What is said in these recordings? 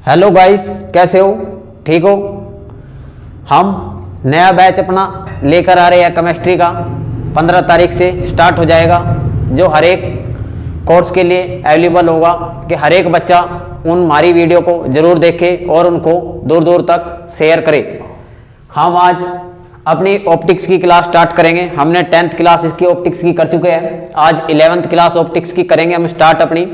Hello guys, कैसे हो? ठीक हो? हम नया बैच अपना लेकर आ रहे हैं केमिस्ट्री का। 15 तारीख से स्टार्ट हो जाएगा, जो हर एक कोर्स के लिए अवेलेबल होगा कि हर एक बच्चा उन हमारी वीडियो को ज़रूर देखे और उनको दूर दूर तक शेयर करे। हम आज अपनी ऑप्टिक्स की क्लास स्टार्ट करेंगे। हमने 10th क्लास इसकी ऑप्टिक्स की कर चुके हैं, आज 11th क्लास ऑप्टिक्स की करेंगे हम स्टार्ट अपनी।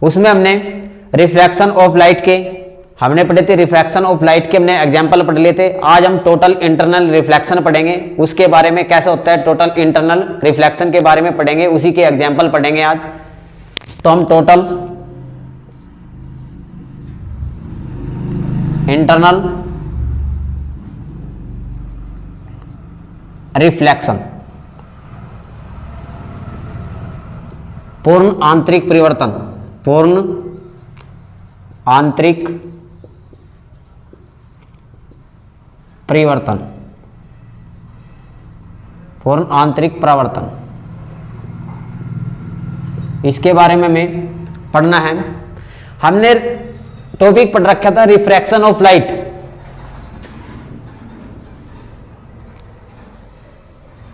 उसमें हमने रिफ्रैक्शन ऑफ लाइट के हमने पढ़े थे, रिफ्रैक्शन ऑफ लाइट के हमने एग्जाम्पल पढ़ लिए थे। आज हम टोटल इंटरनल रिफ्लेक्शन पढ़ेंगे, उसके बारे में कैसे होता है टोटल इंटरनल रिफ्लेक्शन के बारे में पढ़ेंगे, उसी के एग्जाम्पल पढ़ेंगे आज। तो हम टोटल इंटरनल रिफ्लेक्शन, पूर्ण आंतरिक परिवर्तन, पूर्ण आंतरिक परिवर्तन, पूर्ण आंतरिक परावर्तन, इसके बारे में हमें पढ़ना है। हमने टॉपिक पढ़ रखा था रिफ्रैक्शन ऑफ लाइट।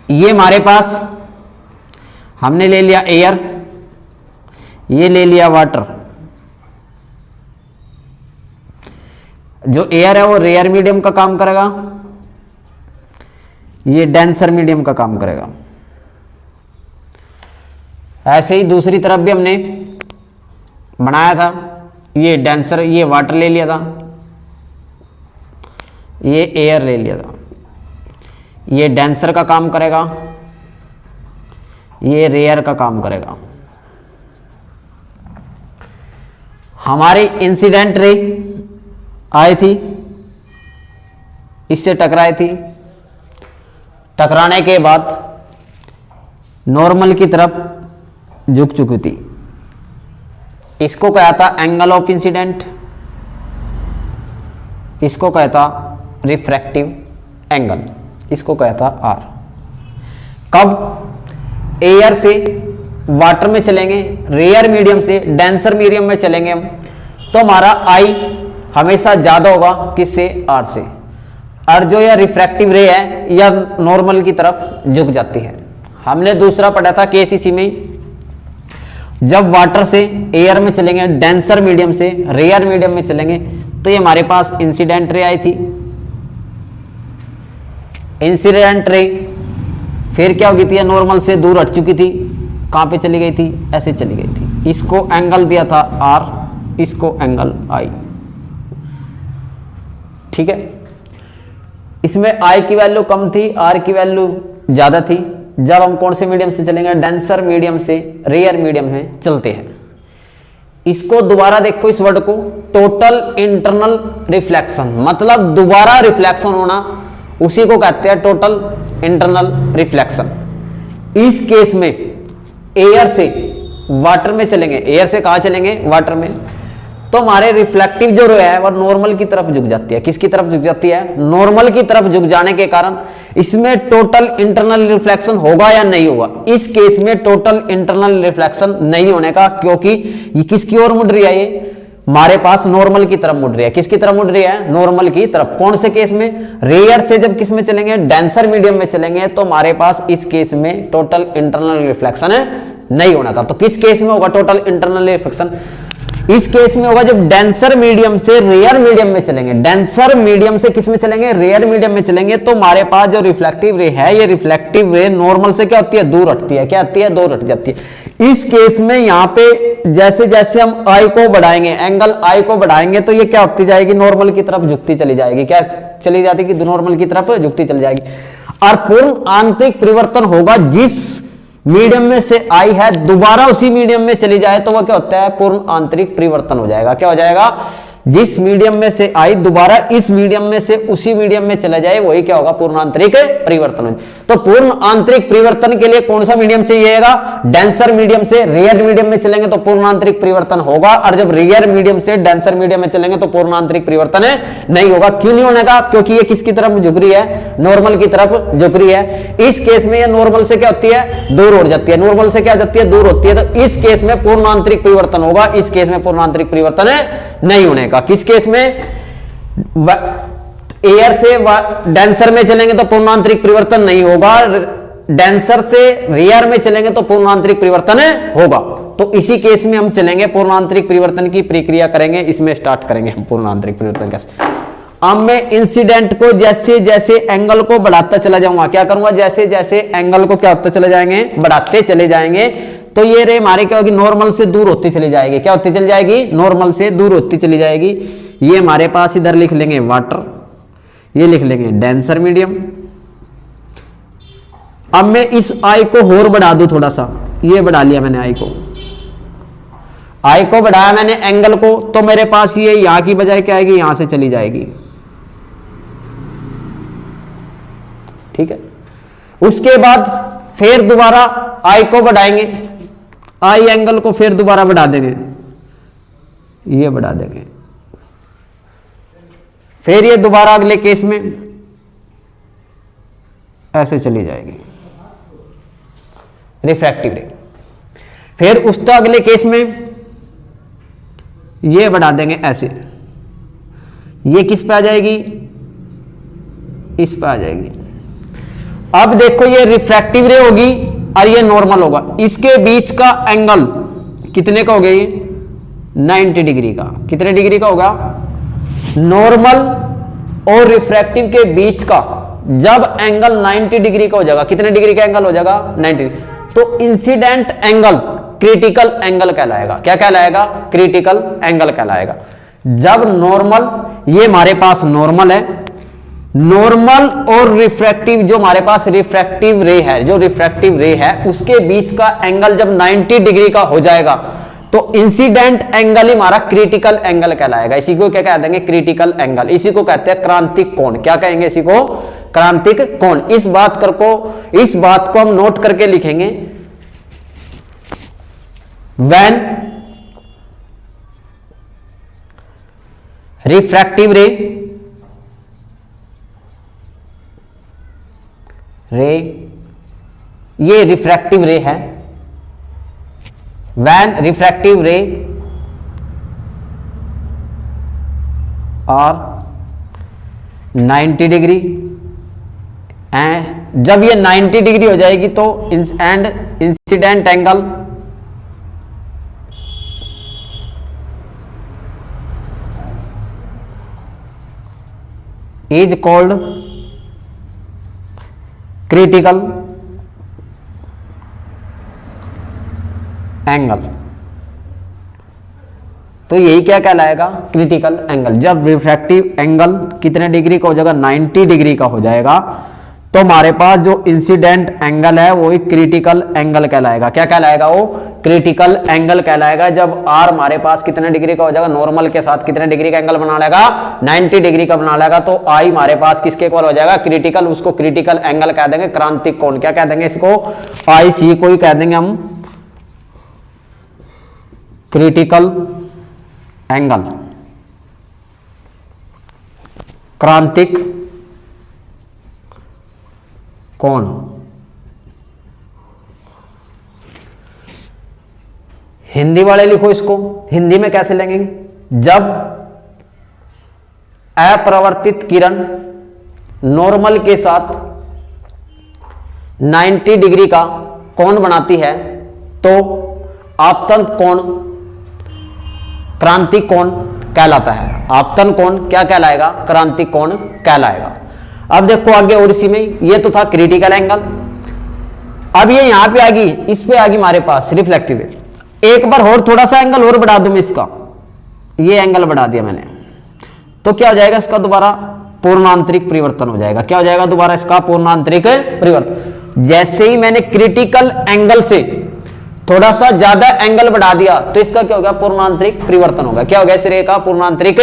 ये हमारे पास हमने ले लिया एयर, ये ले लिया वाटर। जो एयर है वो रेयर मीडियम का काम करेगा, ये डेंसर मीडियम का काम करेगा। ऐसे ही दूसरी तरफ भी हमने बनाया था, ये डेंसर, ये वाटर ले लिया था, ये एयर ले लिया था। ये डेंसर का काम करेगा, ये रेयर का काम करेगा। हमारी इंसिडेंट रे आई थी, इससे टकराई थी, टकराने के बाद नॉर्मल की तरफ झुक चुकी थी। इसको कहता एंगल ऑफ इंसिडेंट, इसको कहता रिफ्रैक्टिव एंगल, इसको कहता आर। कब एयर से वाटर में चलेंगे, रेयर मीडियम से डेंसर मीडियम में चलेंगे हम, तो हमारा आई हमेशा ज्यादा होगा किससे, आर से। और जो यह रिफ्रैक्टिव रे है यह नॉर्मल की तरफ झुक जाती है। हमने दूसरा पढ़ा था केसीसी में, जब वाटर से एयर में चलेंगे, डेंसर मीडियम से रेयर मीडियम में चलेंगे, तो ये हमारे पास इंसिडेंट रे आई थी। इंसिडेंट रे फिर क्या हो गई थी, नॉर्मल से दूर हट चुकी थी, कहां पे चली गई थी, ऐसे चली गई थी। इसको एंगल दिया था आर, इसको एंगल आई। ठीक है, इसमें आई की वैल्यू कम थी, आर की वैल्यू ज्यादा थी। जब हम कौन से मीडियम से चलेंगे, डेंसर मीडियम से रेयर मीडियम में चलते हैं। इसको दोबारा देखो, इस वर्ड को टोटल इंटरनल रिफ्लेक्शन, मतलब दोबारा रिफ्लेक्शन होना, उसी को कहते हैं टोटल इंटरनल रिफ्लेक्शन। इस केस में एयर से वाटर में चलेंगे, एयर से कहां चलेंगे, वाटर में, तो हमारे रिफ्लेक्टिव जो रे है वह नॉर्मल की तरफ झुक जाती है। किसकी तरफ झुक जाती है, नॉर्मल की तरफ झुक जाने के कारण इसमें टोटल इंटरनल रिफ्लेक्शन होगा या नहीं होगा। इस केस में टोटल इंटरनल रिफ्लेक्शन नहीं होने का, क्योंकि ये किसकी ओर मुड़ रही है, ये हमारे पास नॉर्मल की तरफ मुड़ रही है। किसकी तरफ मुड़ रही है, नॉर्मल की तरफ। कौन से केस में, रेयर से जब किस में चलेंगे, डेंसर मीडियम में चलेंगे, तो हमारे पास इस केस में टोटल इंटरनल रिफ्लेक्शन नहीं होना था। तो किस केस में होगा टोटल इंटरनल रिफ्लेक्शन, इस केस में होगा जब डेंसर मीडियम से रेयर मीडियम में चलेंगे। डेंसर मीडियम से किस में चलेंगे, रेयर मीडियम में चलेंगे, तो हमारे पास जो रिफ्लेक्टिव रे है, ये रिफ्लेक्टिव रे नॉर्मल से क्या होती है, दूर हटती है। क्या आती है, दूर हट जाती है। इस केस में यहां पे जैसे जैसे हम आई को बढ़ाएंगे, एंगल आई को बढ़ाएंगे, तो ये क्या होती जाएगी, नॉर्मल की तरफ झुकती चली जाएगी। क्या चली जाती है, नॉर्मल की तरफ झुकती चली जाएगी। और पूर्ण आंतरिक परिवर्तन होगा, जिस मीडियम में से आई है दोबारा उसी मीडियम में चली जाए, तो वह क्या होता है, पूर्ण आंतरिक परिवर्तन हो जाएगा। क्या हो जाएगा, जिस मीडियम में से आई दोबारा इस मीडियम में से उसी मीडियम में चला जाए, वही क्या होगा, पूर्ण आंतरिक परिवर्तन। तो पूर्ण आंतरिक परिवर्तन के लिए कौन सा मीडियम चाहिएगा, डेंसर मीडियम से रेयर मीडियम में चलेंगे तो पूर्ण आंतरिक परिवर्तन होगा, और जब रेयर मीडियम से डेंसर मीडियम में चलेंगे तो पूर्ण आंतरिक परिवर्तन नहीं होगा। क्यों नहीं होने का, क्योंकि ये किसकी तरफ झुक रही है, नॉर्मल की तरफ झुक रही है। इस केस में ये नॉर्मल से क्या होती है, दूर हो जाती है। नॉर्मल से क्या जाती है, दूर होती है। तो इस केस में पूर्ण आंतरिक परिवर्तन होगा, इस केस में पूर्ण आंतरिक परिवर्तन नहीं होने का। का। किस केस में? एयर से डेंसर में चलेंगे तो पूर्ण आंतरिक परिवर्तन नहीं होगा, डेंसर से रेयर में चलेंगे तो पूर्ण आंतरिक परिवर्तन होगा। तो इसी केस में हम चलेंगे, पूर्ण आंतरिक परिवर्तन की प्रक्रिया करेंगे, इसमें स्टार्ट करेंगे हम पूर्ण आंतरिक परिवर्तन कैसे। अब मैं इंसिडेंट को जैसे जैसे एंगल को बढ़ाता चला जाऊंगा, क्या करूंगा, जैसे जैसे एंगल को क्या होता चले जाएंगे, बढ़ाते चले जाएंगे, तो ये रे हमारे क्या होगी, नॉर्मल से दूर होती चली जाएगी। क्या होती चली जाएगी? नॉर्मल से दूर होती चली जाएगी। ये हमारे पास इधर लिख लेंगे वाटर, ये लिख लेंगे डेंसर मीडियम। अब मैं इस आई को और बढ़ा दूं थोड़ा सा, ये बढ़ा लिया मैंने आई को बढ़ाया मैंने एंगल को, तो मेरे पास ये यहां की बजाय क्या आएगी, यहां से चली जाएगी। ठीक है। उसके बाद फिर दोबारा आई को बढ़ाएंगे, आई एंगल को फिर दोबारा बढ़ा देंगे, ये बढ़ा देंगे। फिर ये दोबारा अगले केस में ऐसे चली जाएगी रिफ्रैक्टिव रे। फिर उसका अगले केस में ये बढ़ा देंगे ऐसे, ये किस पे आ जाएगी, इस पे आ जाएगी। अब देखो ये रिफ्रैक्टिव रे होगी और ये नॉर्मल होगा, इसके बीच का एंगल कितने का हो गया, ये 90 डिग्री का। कितने डिग्री का होगा? नॉर्मल और रिफ्रैक्टिव के बीच का जब एंगल 90 डिग्री का हो जाएगा, कितने डिग्री का एंगल हो जाएगा, 90, तो इंसिडेंट एंगल क्रिटिकल एंगल कहलाएगा। क्या कहलाएगा? क्रिटिकल एंगल कहलाएगा। जब नॉर्मल, ये हमारे पास नॉर्मल है, नॉर्मल और रिफ्रैक्टिव, जो हमारे पास रिफ्रैक्टिव रे है, जो रिफ्रैक्टिव रे है उसके बीच का एंगल जब 90 डिग्री का हो जाएगा तो इंसिडेंट एंगल ही हमारा क्रिटिकल एंगल कहलाएगा। इसी को क्या कह देंगे, क्रिटिकल एंगल। इसी को कहते हैं क्रांतिक कोण। क्या कहेंगे इसी को? क्रांतिक कोण। इस बात को हम नोट करके लिखेंगे, when refractive ray ये रिफ्रैक्टिव रे है, when refractive ray और 90 डिग्री, एंड जब ये 90 डिग्री हो जाएगी तो and incident angle is called critical angle. तो यही क्या कहलाएगा, क्रिटिकल एंगल। जब रिफ्रैक्टिव एंगल कितने डिग्री का हो जाएगा, 90 डिग्री का हो जाएगा, तो हमारे पास जो इंसिडेंट एंगल है वो एक क्रिटिकल एंगल कहलाएगा। क्या कहलाएगा? वो क्रिटिकल एंगल कहलाएगा। जब आर हमारे पास कितने डिग्री का हो जाएगा, नॉर्मल के साथ कितने डिग्री का एंगल बना लेगा, 90 डिग्री का बना लेगा, तो आई हमारे पास किसके इक्वल हो जाएगा, क्रिटिकल। उसको क्रिटिकल एंगल कह देंगे, क्रांतिक कोण। क्या कह देंगे इसको? आई सी को ही कह देंगे हम क्रिटिकल एंगल, क्रांतिक कोण। हिंदी वाले लिखो इसको, हिंदी में कैसे लेंगे, जब अपरिवर्तित किरण नॉर्मल के साथ 90 डिग्री का कोण बनाती है तो आपतन कोण क्रांतिक कोण कहलाता है। आपतन कोण क्या कहलाएगा, क्रांतिक कोण कहलाएगा। अब देखो आगे, और इसी में ये तो था क्रिटिकल एंगल। अब ये यहां पे आ गई, इस पे आ गई हमारे पास रिफ्लेक्टिव। एक बार और थोड़ा सा एंगल और बढ़ा दूं मैं इसका, ये एंगल बढ़ा दिया मैंने, तो क्या हो जाएगा इसका, दोबारा पूर्णांतरिक परिवर्तन हो जाएगा। क्या हो जाएगा दोबारा इसका, पूर्णांतरिक परिवर्तन। जैसे ही मैंने क्रिटिकल एंगल से थोड़ा सा ज्यादा एंगल बढ़ा दिया तो इसका क्या होगा, पूर्णांतरिक परिवर्तन होगा। क्या हो गया इस रे का, पूर्णांतरिक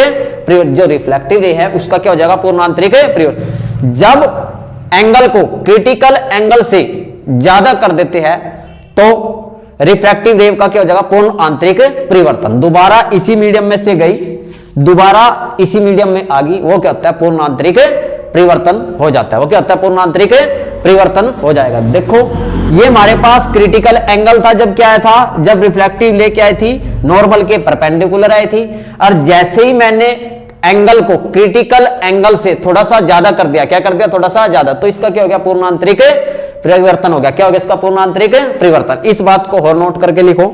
परिवर्तन। जो रिफ्लेक्टिव रे है उसका क्या हो जाएगा, पूर्णांतरिक परिवर्तन। जब एंगल को क्रिटिकल एंगल से ज्यादा कर देते हैं तो रिफ्रैक्टिव रे का क्या हो जाएगा, पूर्ण आंतरिक परिवर्तन। दोबारा इसी मीडियम में से गई, दोबारा इसी मीडियम में आ गई, वो क्या होता है, पूर्ण आंतरिक परिवर्तन हो जाता है। वो क्या होता है? पूर्ण आंतरिक परिवर्तन हो जाएगा। देखो ये हमारे पास क्रिटिकल एंगल था जब क्या आया था, जब रिफ्लेक्टिव लेके आई थी नॉर्मल के परपेंडिकुलर आई थी, और जैसे ही मैंने एंगल को क्रिटिकल एंगल से थोड़ा सा ज्यादा कर दिया, क्या कर दिया? थोड़ा सा ज्यादा, तो इसका क्या हो गया? पूर्ण आंतरिक परिवर्तन हो गया। क्या हो गया इसका? पूर्ण आंतरिक परिवर्तन। इस बात को और नोट करके लिखो।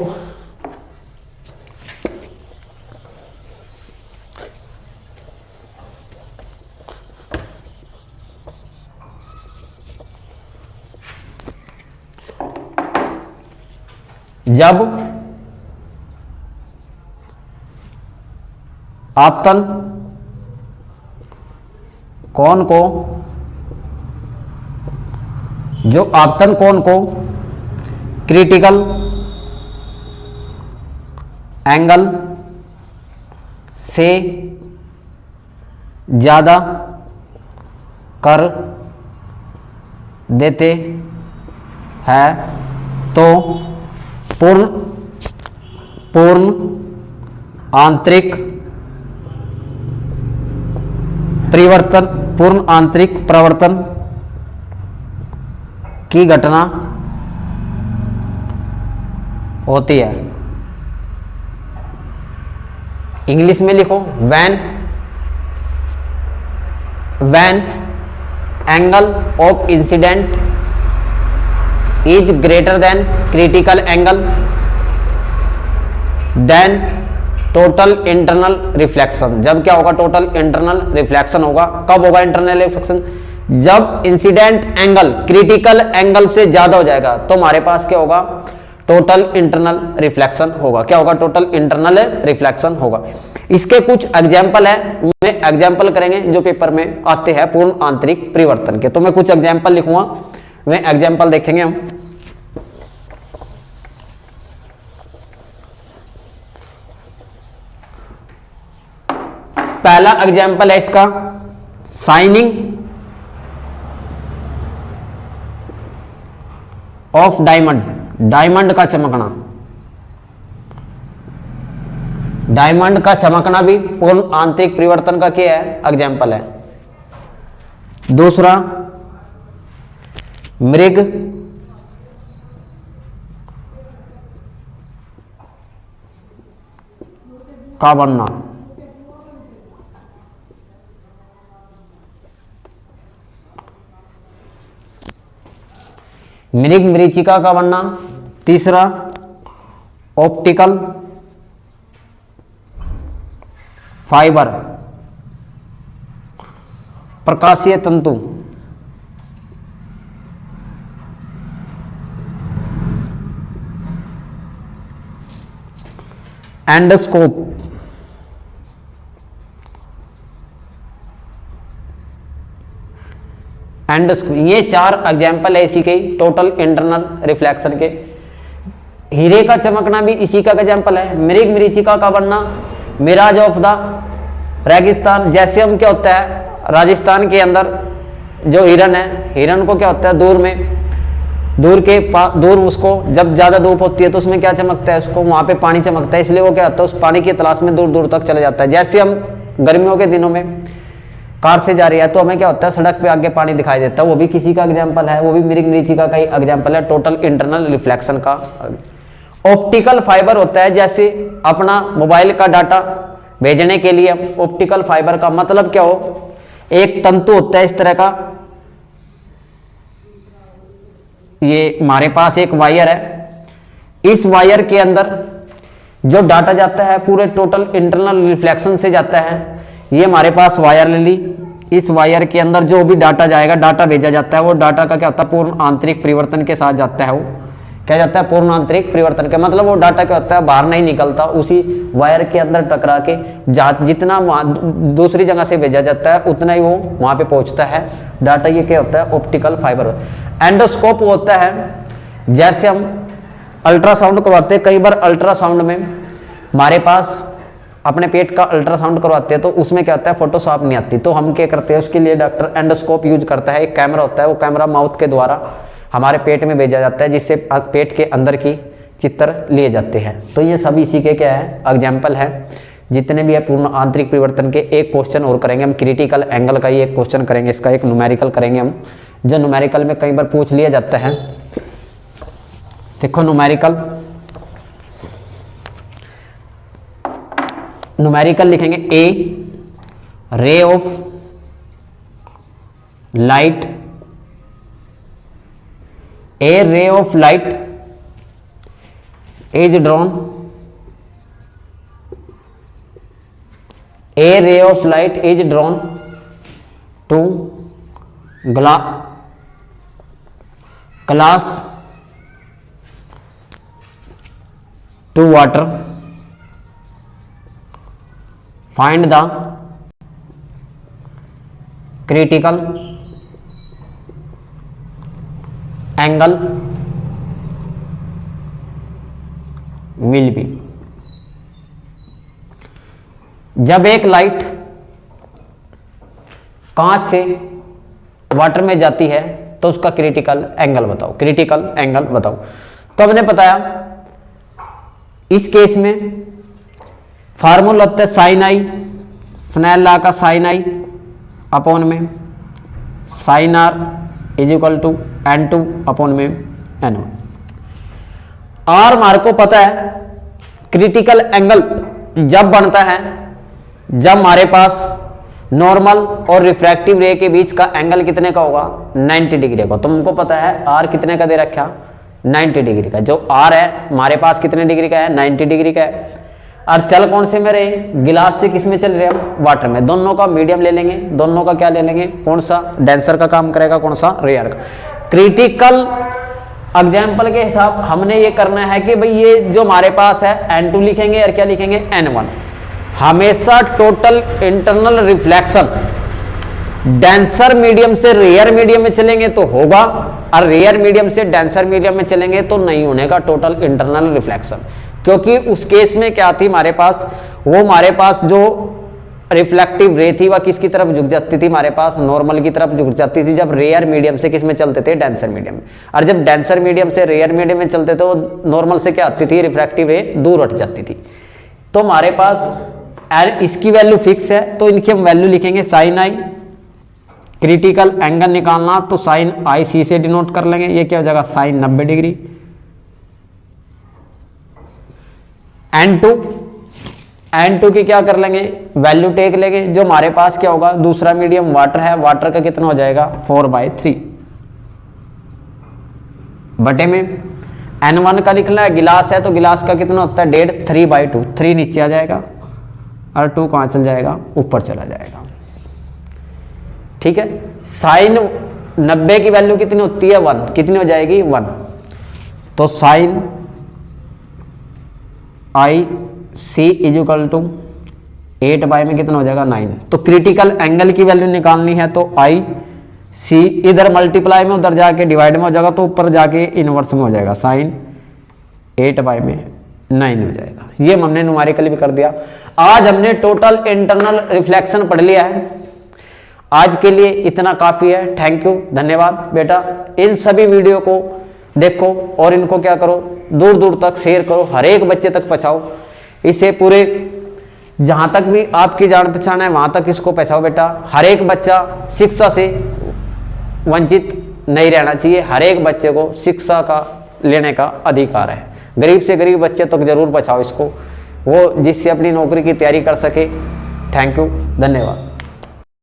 जब आपतन कोण को, जो आपतन कोण को क्रिटिकल एंगल से ज्यादा कर देते हैं तो पूर्ण आंतरिक परिवर्तन, पूर्ण आंतरिक प्रवर्तन की घटना होती है। इंग्लिश में लिखो, when angle of incident is greater than critical angle then total internal reflection। जब क्या होगा? total internal reflection होगा। कब होगा internal reflection? जब इंसिडेंट एंगल क्रिटिकल एंगल से ज्यादा हो जाएगा तो हमारे पास क्या होगा? टोटल इंटरनल रिफ्लेक्शन होगा। क्या होगा? टोटल इंटरनल रिफ्लेक्शन होगा। इसके कुछ एग्जाम्पल है, मैं एग्जाम्पल करेंगे जो पेपर में आते हैं पूर्ण आंतरिक परिवर्तन के। तो मैं कुछ एग्जाम्पल लिखूंगा, वे एग्जाम्पल देखेंगे हम। पहला एग्जाम्पल है इसका, शाइनिंग ऑफ डायमंड, डायमंड का चमकना। डायमंड का चमकना भी पूर्ण आंतरिक परिवर्तन का क्या है? एग्जाम्पल है। दूसरा, मृग का बनना, मृग मरीचिका का बनना। तीसरा, ऑप्टिकल फाइबर, प्रकाशीय तंतु। एंडोस्कोप, ये चार एग्जाम्पल है इसी के टोटल इंटरनल रिफ्लेक्शन के। हीरे का चमकना भी इसी का एग्जाम्पल है। मृग मरीचिका का बनना, मिराज ऑफ द रेगिस्तान। जैसे हम क्या होता है, राजस्थान के अंदर जो हिरन है, हिरन को क्या होता है, दूर उसको जब ज्यादा धूप होती है तो उसमें क्या चमकता है, उसको वहां पे पानी चमकता है, इसलिए वो क्या होता है, उस पानी की तलाश में दूर दूर तक चले जाता है। जैसे हम गर्मियों के दिनों में कार से जा रही है तो हमें क्या होता है, सड़क पे आगे पानी दिखाई देता है, वो भी किसी का एग्जाम्पल है, वो भी मृग मरीचिका का ही एग्जाम्पल है टोटल इंटरनल रिफ्लेक्शन का। ऑप्टिकल फाइबर होता है, जैसे अपना मोबाइल का डाटा भेजने के लिए ऑप्टिकल फाइबर का मतलब क्या हो, एक तंतु होता है इस तरह का, ये हमारे पास एक वायर है, इस वायर के अंदर जो डाटा जाता है पूरे टोटल इंटरनल रिफ्लेक्शन से जाता है। ये हमारे पास वायर ले ली, इस वायर के अंदर जो भी डाटा जाएगा, डाटा भेजा जाता है, वो डाटा का क्या होता है, पूर्ण आंतरिक परिवर्तन के साथ जाता है। वो क्या जाता है, पूर्ण आंतरिक परिवर्तन के मतलब वो डाटा क्या होता है, बाहर नहीं निकलता, उसी वायर के अंदर टकरा के जितना दूसरी जगह से भेजा जाता है उतना ही वो वहां पे पहुंचता है डाटा। ये क्या होता है, ऑप्टिकल फाइबर। एंडोस्कोप होता है, जैसे हम अल्ट्रासाउंड करवाते हैं, कई बार अल्ट्रासाउंड में हमारे पास अपने पेट का अल्ट्रासाउंड करवाते हैं तो उसमें क्या होता है, फोटो साफ नहीं आती, तो हम क्या करते हैं, उसके लिए डॉक्टर एंडोस्कोप यूज करता है। एक कैमरा होता है, वो कैमरा माउथ के द्वारा हमारे पेट में भेजा जाता है, जिससे पेट के अंदर की चित्र लिए जाते हैं। तो ये सभी इसी के क्या है, एग्जाम्पल है। जितने भी है पूर्ण आंतरिक परिवर्तन के। एक क्वेश्चन और करेंगे हम क्रिटिकल एंगल का ही एक क्वेश्चन करेंगे, इसका एक न्यूमेरिकल करेंगे हम, जो न्यूमेरिकल में कई बार पूछ लिया जाता है। देखो न्यूमेरिकल लिखेंगे ए ray of light, A ray of light is drawn, a ray of light is drawn to glass to water. Find the critical angle will be। जब एक लाइट कांच से वाटर में जाती है तो उसका क्रिटिकल एंगल बताओ, क्रिटिकल एंगल बताओ। तो हमने बताया इस केस में फार्मूला होता है साइन आई, स्नेल लॉ का साइन आई अपॉन में sine r is equal to n2 upon में n1। आर हमारे को पता है क्रिटिकल एंगल जब बनता है जब हमारे पास नॉर्मल और रिफ्रैक्टिव रे के बीच का एंगल कितने का होगा, 90 डिग्री का। तुमको पता है आर कितने का दे रखा, 90 डिग्री का। जो आर है हमारे पास कितने डिग्री का है, 90 डिग्री का है। और चल कौन से में रहे, गिलास से किस में चल रहे हम, वाटर में। दोनों का मीडियम ले लेंगे, दोनों का क्या ले लेंगे, कौन सा डेंसर का काम करेगा, कौन सा रेयर का। क्रिटिकल एग्जाम्पल के हिसाब हमने ये करना है कि भाई ये जो हमारे पास है n2 लिखेंगे और क्या लिखेंगे n1। हमेशा total internal reflection denser medium से रेयर मीडियम में चलेंगे तो होगा, और रेयर मीडियम से डेंसर मीडियम में चलेंगे तो नहीं होने का टोटल इंटरनल रिफ्लेक्शन। क्योंकि उस केस में क्या थी हमारे पास, वो हमारे पास जो रिफ्लेक्टिव रे थी वह किसकी तरफ झुक जाती थी, हमारे पास नॉर्मल की तरफ झुक जाती थी जब रेयर मीडियम से किस में चलते थे, डेंसर मीडियम में। और जब डेंसर मीडियम से रेयर मीडियम में चलते थे वो नॉर्मल से क्या आती थी, रिफ्रैक्टिव रे दूर हट जाती थी। तो हमारे पास इसकी वैल्यू फिक्स है तो इनकी हम वैल्यू लिखेंगे साइन आई। क्रिटिकल एंगल निकालना तो साइन आई सी से डिनोट कर लेंगे, ये क्या हो जाएगा साइन 90 डिग्री। n2 की क्या कर लेंगे, वैल्यू टेक लेंगे। जो हमारे पास क्या होगा, दूसरा मीडियम वाटर है, वाटर का कितना हो जाएगा 4/3 बटे में n1 का लिखना है, गिलास है तो गिलास का कितना होता है 1.5, 3/2, 3 नीचे आ जाएगा और 2 कहां चल जाएगा, ऊपर चला जाएगा। ठीक है, साइन 90 की वैल्यू कितनी होती है 1, कितनी हो जाएगी 1। तो sine i c is equal to 8 में कितना हो जाएगा 9। तो क्रिटिकल एंगल की वैल्यू निकालनी है तो आई सी इधर मल्टीप्लाई में उधर जाके डिवाइड में हो जाएगा तो ऊपर जाके इनवर्स में हो जाएगा, साइन 8 में 9 हो जाएगा। ये हमने न्यूमेरिकली भी कर दिया। आज हमने टोटल इंटरनल रिफ्लेक्शन पढ़ लिया है। आज के लिए इतना काफी है। थैंक यू, धन्यवाद बेटा। इन सभी वीडियो को देखो और इनको क्या करो, दूर दूर तक शेयर करो, हर एक बच्चे तक पहुंचाओ। इसे पूरे जहां तक भी आपकी जान पहचान है वहां तक इसको पहुंचाओ बेटा। हर एक बच्चा शिक्षा से वंचित नहीं रहना चाहिए। हर एक बच्चे को शिक्षा का लेने का अधिकार है। गरीब से गरीब बच्चे तक जरूर पहुंचाओ इसको, वो जिससे अपनी नौकरी की तैयारी कर सके। थैंक यू, धन्यवाद।